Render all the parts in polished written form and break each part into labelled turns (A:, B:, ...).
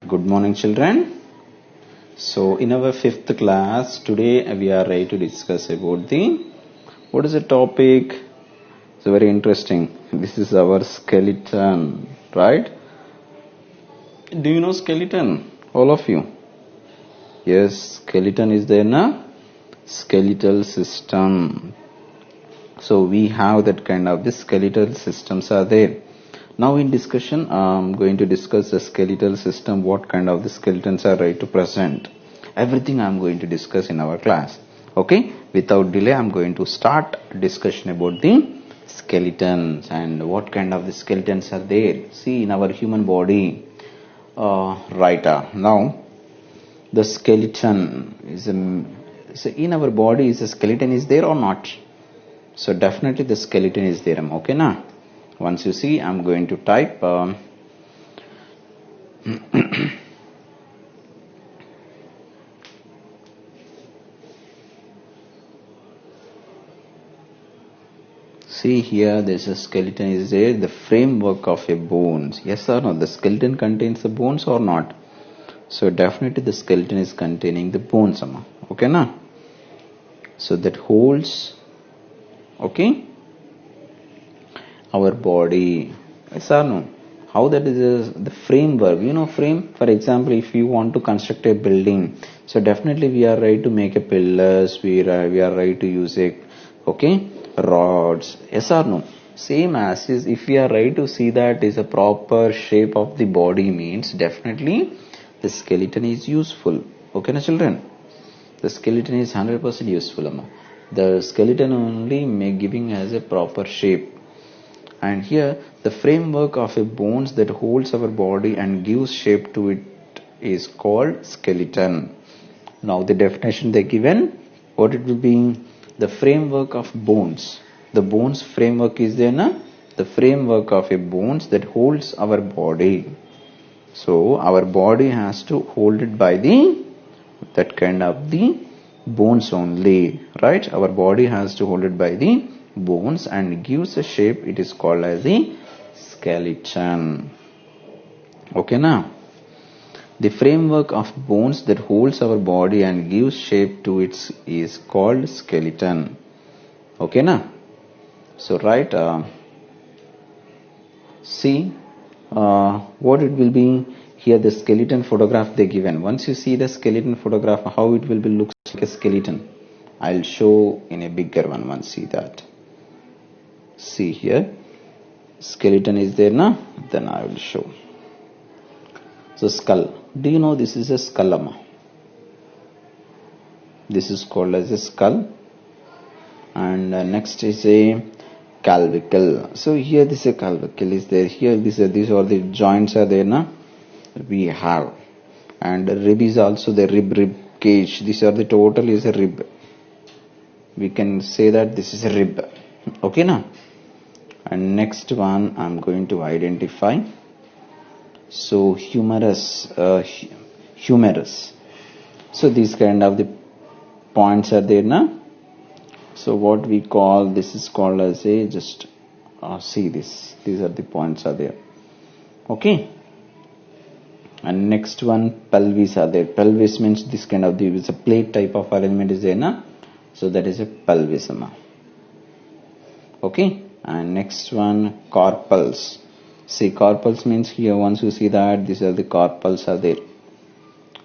A: Good morning, children. So, in our fifth class, today we are ready to discuss about what is the topic? It's very interesting. This is our skeleton, right? Do you know skeleton? All of you? Yes, skeleton is there, na? Skeletal system. So, we have that kind of the skeletal systems are there. Now in discussion, I'm going to discuss the skeletal system, what kind of the skeletons are right to present. Everything I'm going to discuss in our class. Okay, without delay, I'm going to start discussion about the skeletons and what kind of the skeletons are there. See in our human body, now the skeleton is so in our body is a skeleton is there or not? So definitely the skeleton is there. Okay, na? Once you see, I'm going to type see here, there's a skeleton is there, the framework of a bones. Yes or no? The skeleton contains the bones or not? So definitely the skeleton is containing the bones. Okay, na? So that holds, okay, our body. Yes or no? How that is the framework, frame. For example, if you want to construct a building, so definitely we are right to make a pillars, we are right to use rods. Yes or no? Same as is, if we are right to see that is a proper shape of the body, means definitely the skeleton is useful. Okay, na children? The skeleton is 100% useful. The skeleton only giving as a proper shape. And here the framework of a bones that holds our body and gives shape to it is called skeleton. Now the definition they given, what it will be? The framework of bones. The bones framework is there, na? The framework of a bones that holds our body. So our body has to hold it by that kind of the bones only, right? Our body has to hold it by the bones and gives a shape. It is called as the skeleton. Okay, now the framework of bones that holds our body and gives shape to it is called skeleton. Okay, now so right, see what it will be here. The skeleton photograph they given. Once you see the skeleton photograph, how it will be looks like a skeleton, I'll show in a bigger one. Once see that, see here, skeleton is there, na? Then I will show. So skull. Do you know this is a skull? This is called as a skull. And next is a clavicle. So here this is a clavicle is there. Here these are the joints are there, na? We have. And rib is also the rib cage. These are the total is a rib. We can say that this is a rib. Okay, na? And next one I'm going to identify. So humerus. So these kind of the points are there, na? So what we call, this is called as a just see this. These are the points are there. Okay. And next one, pelvis are there. Pelvis means this kind of it's a plate type of arrangement is there, na? So that is a pelvis. Okay. And next one, carpals. See, carpals means here once you see that these are the carpals are there.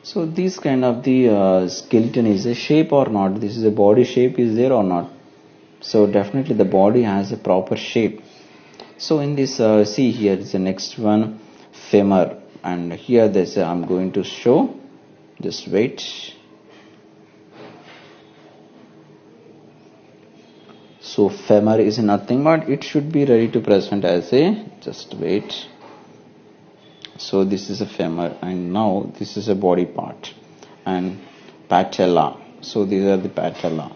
A: So this kind of the skeleton is a shape or not? This is a body shape is there or not? So definitely the body has a proper shape. So in this see here is the next one, femur, and here this I'm going to show. Just wait. So femur is nothing but it should be ready to present as a, just wait. So this is a femur and now this is a body part. And patella. So these are the patella.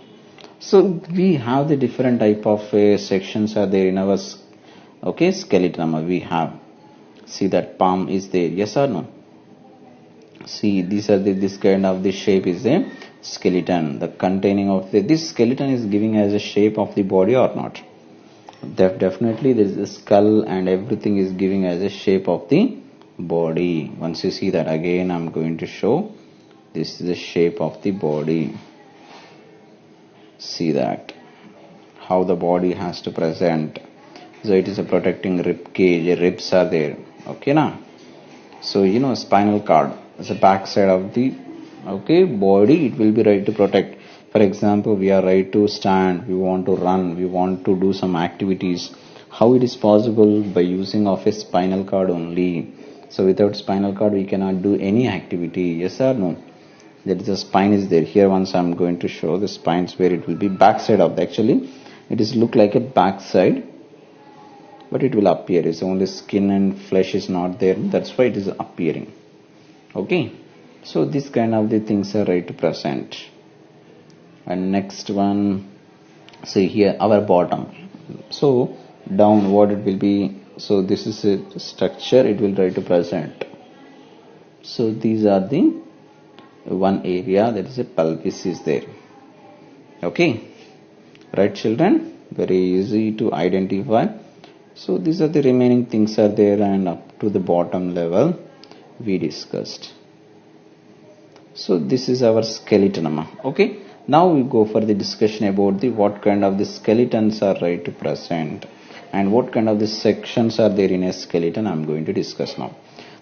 A: So we have the different type of sections are there in our skeleton. We have. See that palm is there. Yes or no? See these are this kind of the shape is a skeleton. The containing of this skeleton is giving as a shape of the body or not? Definitely there is a skull and everything is giving as a shape of the body. Once you see that, again I'm going to show this is the shape of the body. See that how the body has to present. So it is a protecting rib cage, ribs are there. Okay now. So spinal cord is the back side of the body. It will be right to protect. For example, we are right to stand, we want to run, we want to do some activities. How it is possible? By using of a spinal cord only. So without spinal cord we cannot do any activity. Yes or no? That is, the spine is there. Here once I am going to show the spines where it will be back side of the, actually it is look like a back side, but it will appear. It's only skin and flesh is not there. That's why it is appearing. Okay. So this kind of the things are right to present. And next one, see here our bottom. So down what it will be. So this is a structure. It will try to present. So these are the one area, that is a pelvis is there. Okay. Right, children? Very easy to identify. So these are the remaining things are there, and up to the bottom level we discussed. So this is our skeleton. Okay. Now we go for the discussion about the what kind of the skeletons are right to present and what kind of the sections are there in a skeleton. I'm going to discuss now.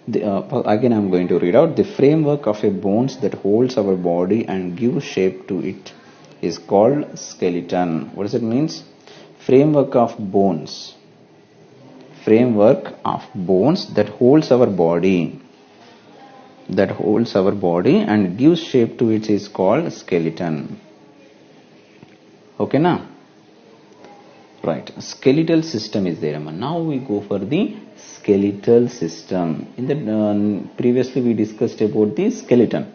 A: Again I'm going to read out the framework of a bones that holds our body and gives shape to it is called skeleton. What does it means? Framework of bones. Framework of bones that holds our body. That holds our body and gives shape to it is called skeleton. Okay now? Right. Skeletal system is there. Now we go for the skeletal system. In the previously we discussed about the skeleton.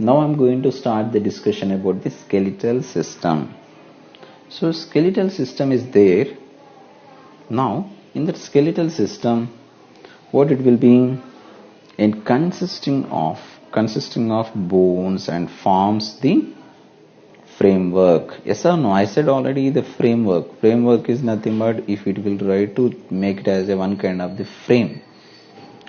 A: Now I'm going to start the discussion about the skeletal system. So skeletal system is there. Now in the skeletal system, what it will be? In consisting of bones and forms the framework. Yes or no? I said already the framework. Framework is nothing but if it will try to make it as a one kind of the frame.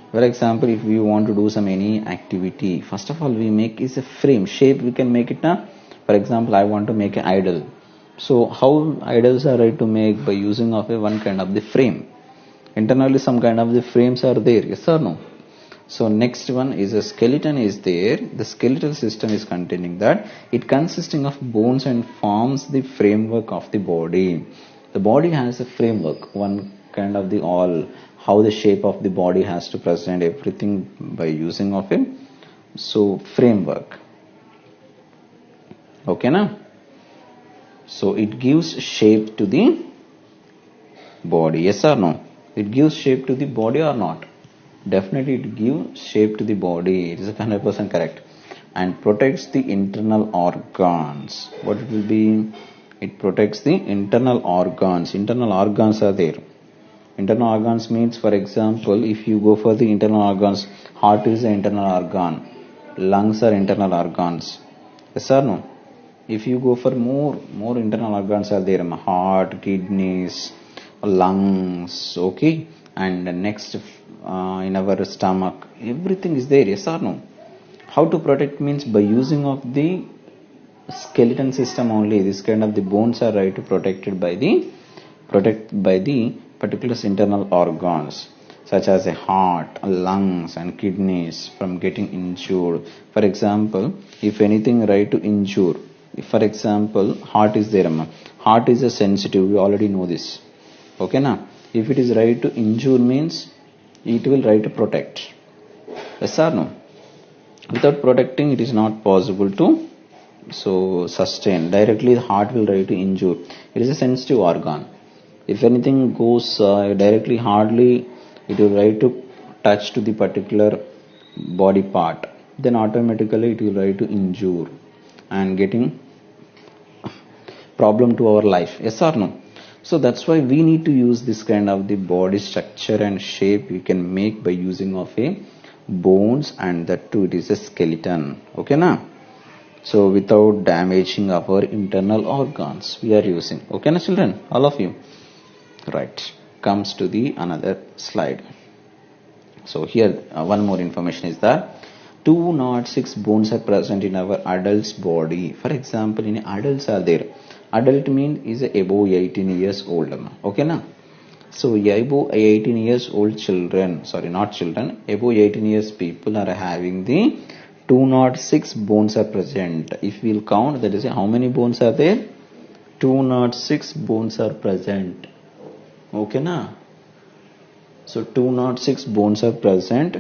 A: For example, if we want to do some any activity, first of all we make is a frame. Shape we can make it now. For example, I want to make an idol. So how idols are right to make? By using of a one kind of the frame. Internally some kind of the frames are there. Yes or no? So next one is a skeleton is there. The skeletal system is containing that. It consisting of bones and forms the framework of the body. The body has a framework, one kind of the all, how the shape of the body has to present everything by using of it. So framework. Okay now? So it gives shape to the body. Yes or no? It gives shape to the body or not? Definitely it gives shape to the body. It is 100% correct. And protects the internal organs. What it will be? It protects the internal organs. Internal organs are there. Internal organs means, for example, if you go for the internal organs, heart is an internal organ. Lungs are internal organs. Yes or no? If you go for more internal organs are there. Heart, kidneys, lungs. Okay. And next in our stomach, everything is there. Yes or no? How to protect means by using of the skeleton system only. This kind of the bones are right to protected by the particular internal organs such as a heart, lungs and kidneys from getting injured. For example, if anything right to injure, if for example heart is there, heart is a sensitive, we already know this. Okay now? If it is right to injure means it will right to protect. Yes or no? Without protecting it is not possible to sustain. Directly the heart will right to injure. It is a sensitive organ. If anything goes directly hardly, it will right to touch to the particular body part. Then automatically it will right to injure and getting problem to our life. Yes or no? So that's why we need to use this kind of the body structure and shape we can make by using of a bones, and that too it is a skeleton. Okay now? So without damaging our internal organs we are using. Okay now children? All of you? Right. Comes to the another slide. So here one more information is that 206 bones are present in our adult's body. For example, in adults are there. Adult means is above 18 years old. Okay na? So above 18 years old children, sorry not children, above 18 years people are having the 206 bones are present. If we'll count, that is how many bones are there? 206 bones are present. Okay na? So 206 bones are present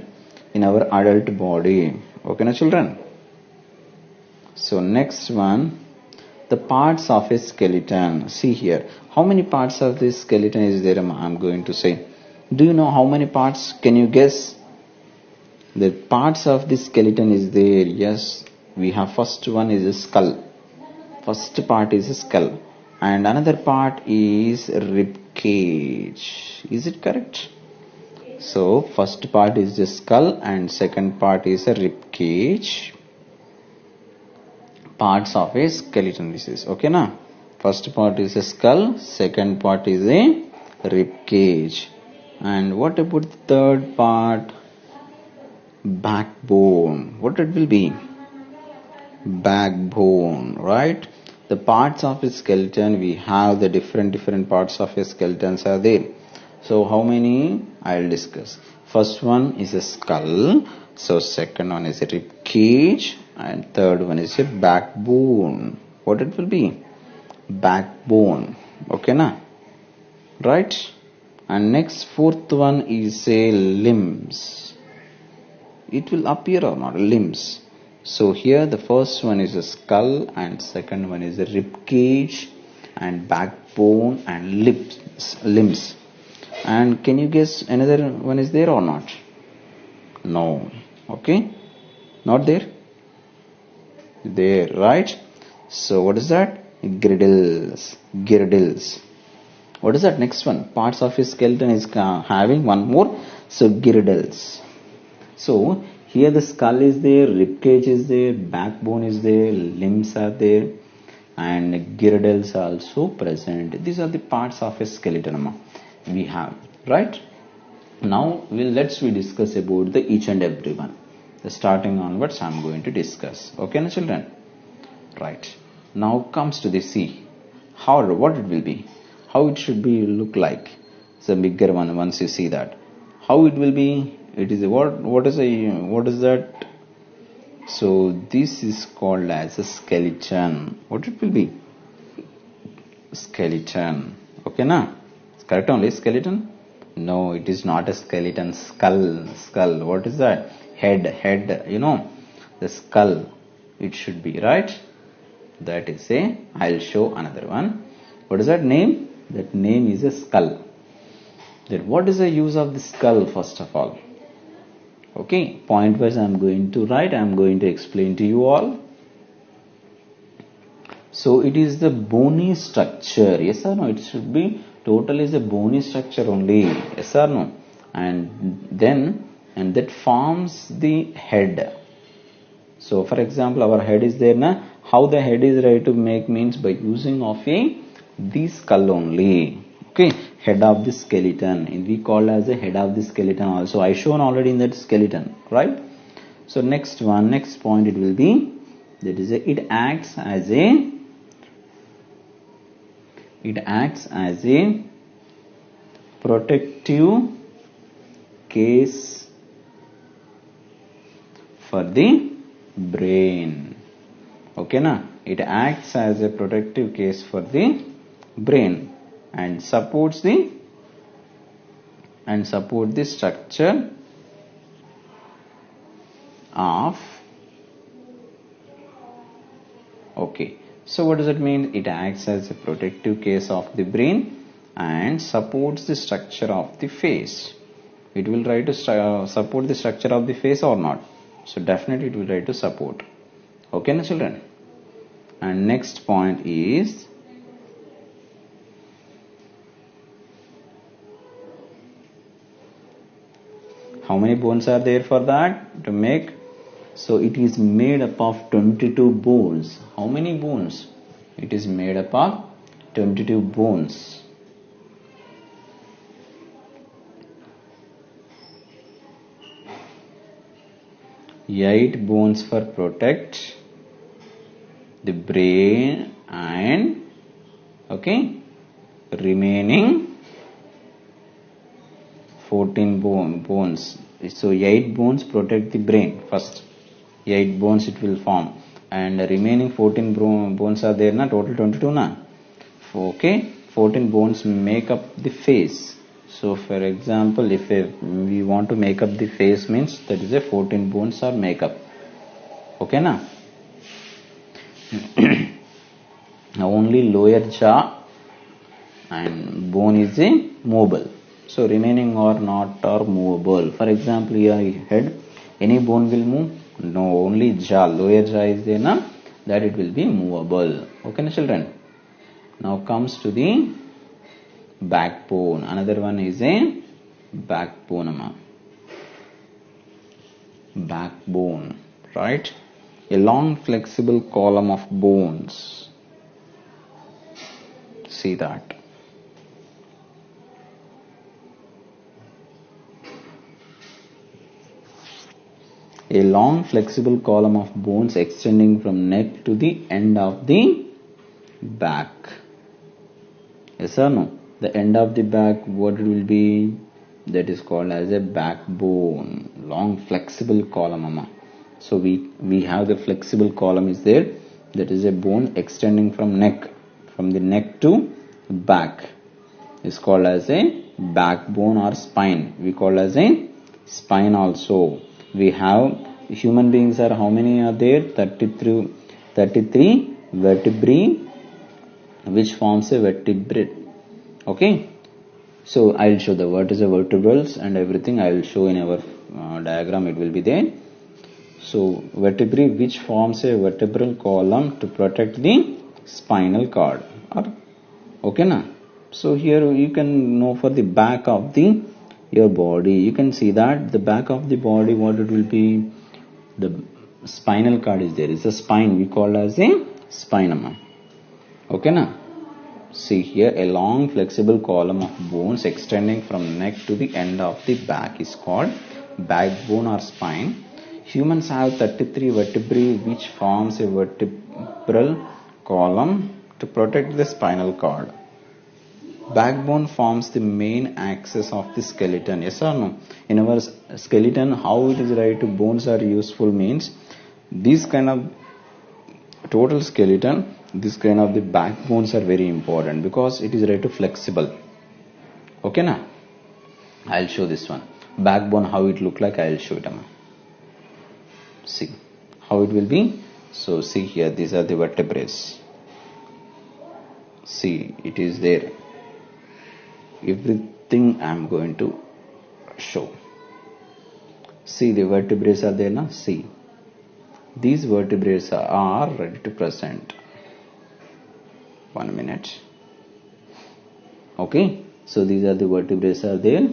A: in our adult body. Okay na children? So next one, the parts of a skeleton. See here, how many parts of this skeleton is there? I'm going to say, do you know how many parts? Can you guess? The parts of this skeleton is there. Yes, we have first one is a skull. First part is a skull, and another part is rib cage. Is it correct? So first part is the skull and second part is a rib cage. Parts of a skeleton, this is okay na? First part is a skull, second part is a rib cage, and what about the third part? Backbone. What it will be? Backbone, right? The parts of a skeleton, we have the different parts of a skeletons are there. So how many? I'll discuss. First one is a skull, so second one is a rib cage, and third one is a backbone. What it will be? Backbone. Okay na? Right? And next fourth one is a limbs. It will appear or not? Limbs. So here the first one is a skull and second one is a rib cage and backbone and limbs. And can you guess another one is there or not? No. Okay, not there. There, right? So what is that? Girdles. What is that next one? Parts of his skeleton is having one more. So girdles. So here the skull is there, rib cage is there, backbone is there, limbs are there, and girdles are also present. These are the parts of a skeleton we have, right? Now let's discuss about the each and every one. The starting onwards I'm going to discuss. Okay na children? Right. Now comes to the C. What it will be? How it should be look like? It's a bigger one. Once you see that, how it will be? It is what is that? So this is called as a skeleton. What it will be? Skeleton. Okay na? Correct only skeleton? No, it is not a skeleton. Skull. What is that? Head. You know, the skull. It should be, right? That is I'll show another one. What is that name? That name is a skull. Then what is the use of the skull first of all? Okay, point wise I'm going to write. I'm going to explain to you all. So it is the bony structure. Yes or no? It should be total is a bony structure only. Yes or no? And that forms the head. So for example, our head is there na. How the head is right to make means by using of the skull only. Okay, head of the skeleton, and we call as a head of the skeleton also. I shown already in that skeleton, right? So next point it will be, that is it acts as a protective case for the brain. Okay na? It acts as a protective case for the brain and support the structure of. Okay, so what does it mean? It acts as a protective case of the brain and supports the structure of the face. It will try to support the structure of the face or not? So definitely it will try to support. Okay na children? And next point is, how many bones are there for that to make? So it is made up of 22 bones. How many bones? It is made up of 22 bones. 8 bones for protect the brain and okay remaining 14 bones. So 8 bones protect the brain first. 8 bones it will form and the remaining 14 bones are there na, total 22 na. Okay, 14 bones make up the face. So for example, if we want to make up the face means that is a 14 bones are make up. Okay na. Only lower jaw and bone is a movable. So remaining are not are movable. For example, your head, any bone will move? No, only jaw, lower jaw is there na, that it will be movable. Okay na children. Now comes to the backbone. Another one is a backbone. Backbone, right? A long flexible column of bones. See that. A long flexible column of bones extending from neck to the end of the back. Yes or no? The end of the back, what it will be? That is called as a backbone. Long flexible column, mama. So we have the flexible column is there. That is a bone extending from neck, from the neck to back. Is called as a backbone or spine. We call as a spine also. We have human beings are how many are there? 33 vertebrae, which forms a vertebrate. Okay. So I will show the what is the vertebrals and everything. I will show in our diagram. It will be there. So vertebrae which forms a vertebral column to protect the spinal cord. Okay na. So here you can know for the back of the your body. You can see that the back of the body, what it will be? The spinal cord is there. It's a spine. We call as a spine. Okay na. See here, a long flexible column of bones extending from neck to the end of the back is called backbone or spine. Humans have 33 vertebrae which forms a vertebral column to protect the spinal cord. Backbone forms the main axis of the skeleton. Yes or no? In our skeleton, how it is right to bones are useful means these kind of total skeleton, this kind of the backbones are very important because it is right to flexible. Okay na? I'll show this one. Backbone, how it look like, I'll show it. See how it will be. So see here, these are the vertebrae. See, it is there. Everything I am going to show. See, the vertebrae are there na. See, these vertebrae are ready to present. 1 minute. Okay, so these are the vertebrae are there.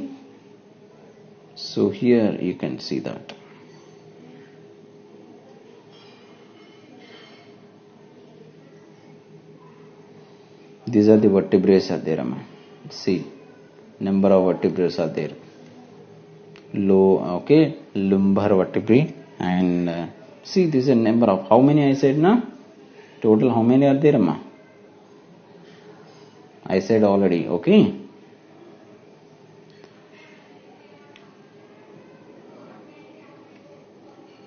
A: So here you can see that. These are the vertebrae are there. See, number of vertebrae are there. Low, okay, lumbar vertebrae and see, this is a number of how many I said na? Total how many are there, ma? I said already. Okay.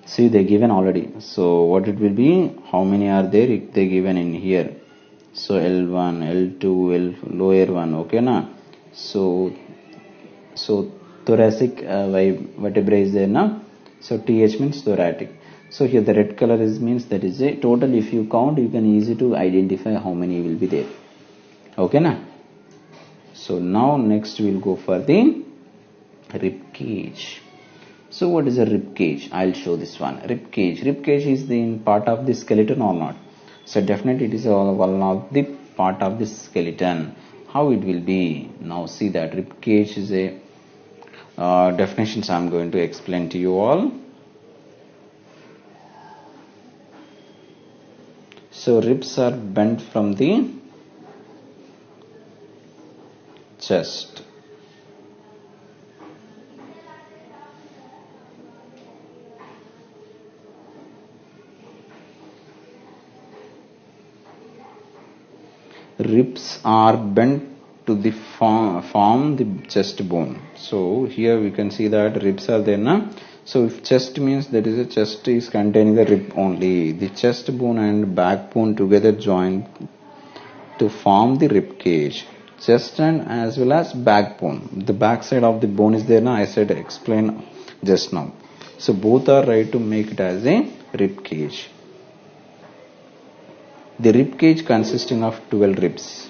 A: See, they given already. So what it will be? How many are there? If they given in here. So L1, L2, lower one. Okay na? So thoracic vertebrae is there na? So TH means thoracic. So here the red color is means that is a total. If you count, you can easy to identify how many will be there. Okay na? So now next we will go for the rib cage. So what is a rib cage? I'll show this one. Rib cage. Rib cage is the part of the skeleton or not? So definitely it is one of the part of the skeleton. How it will be? Now see that rib cage is a definitions I am going to explain to you all. So ribs are bent from the chest. ribs are bent to the form the chest bone. So here we can see that ribs are there now. So if chest means that is a chest is containing the rib only, the chest bone and backbone together join to form the rib cage. Chest and as well as backbone, the back side of the bone is there now, I said explain just now. So both are right to make it as a rib cage. The rib cage consisting of 12 ribs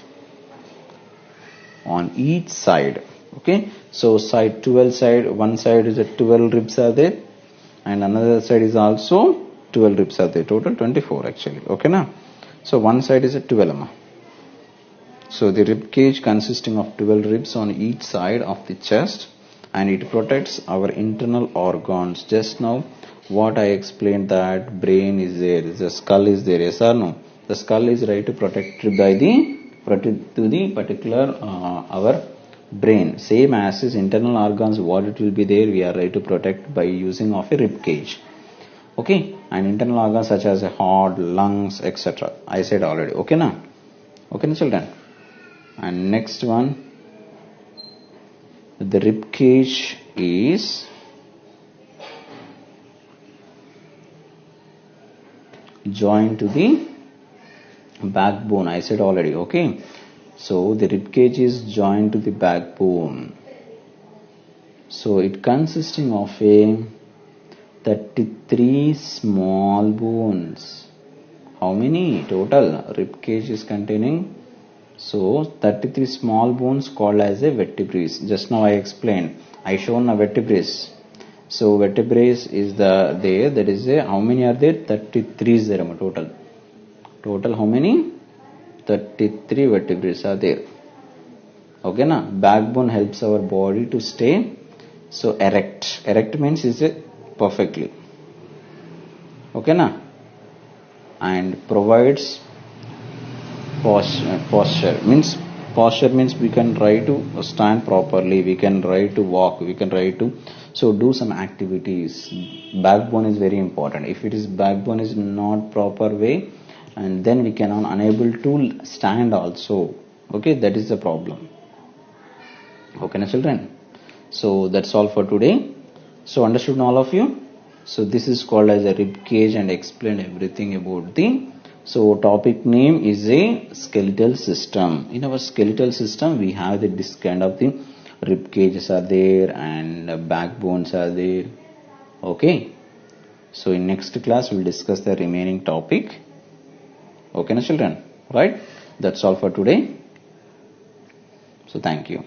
A: on each side. Okay, so side 12 side, one side is a 12 ribs are there, and another side is also 12 ribs are there, total 24 actually. Okay now, so one side is a 12. So the rib cage consisting of 12 ribs on each side of the chest, and it protects our internal organs. Just now what I explained, that brain is there, the skull is there, yes or no? The skull is right to protect by the particular our brain. Same as is internal organs, what it will be there, we are right to protect by using of a rib cage. Okay, and internal organs such as a heart, lungs, etc. I said already. Okay now, okay children. And next one, the rib cage is joined to the backbone, I said already. Okay, so the rib cage is joined to the backbone. So it consisting of a 33 small bones. How many total rib cage is containing? So 33 small bones called as a vertebrae. Just now I explained, I shown a vertebrae. So vertebrae is there, that is a, how many are there? 33 is there total. Total how many? 33 vertebrae are there. Okay na? Backbone helps our body to stay so erect. Erect means is it perfectly. Okay na? And provides posture means we can try to stand properly, we can try to walk, we can try to do some activities. Backbone is very important. If it is backbone is not proper way, and then we cannot unable to stand also. Okay, that is the problem. Okay na children, so that's all for today. So understood all of you? So this is called as a rib cage, and explained everything about the. So topic name is a skeletal system. In our skeletal system we have this kind of thing, rib cages are there and backbones are there. Okay, so in next class we'll discuss the remaining topic. Okay na children, right? That's all for today. So thank you.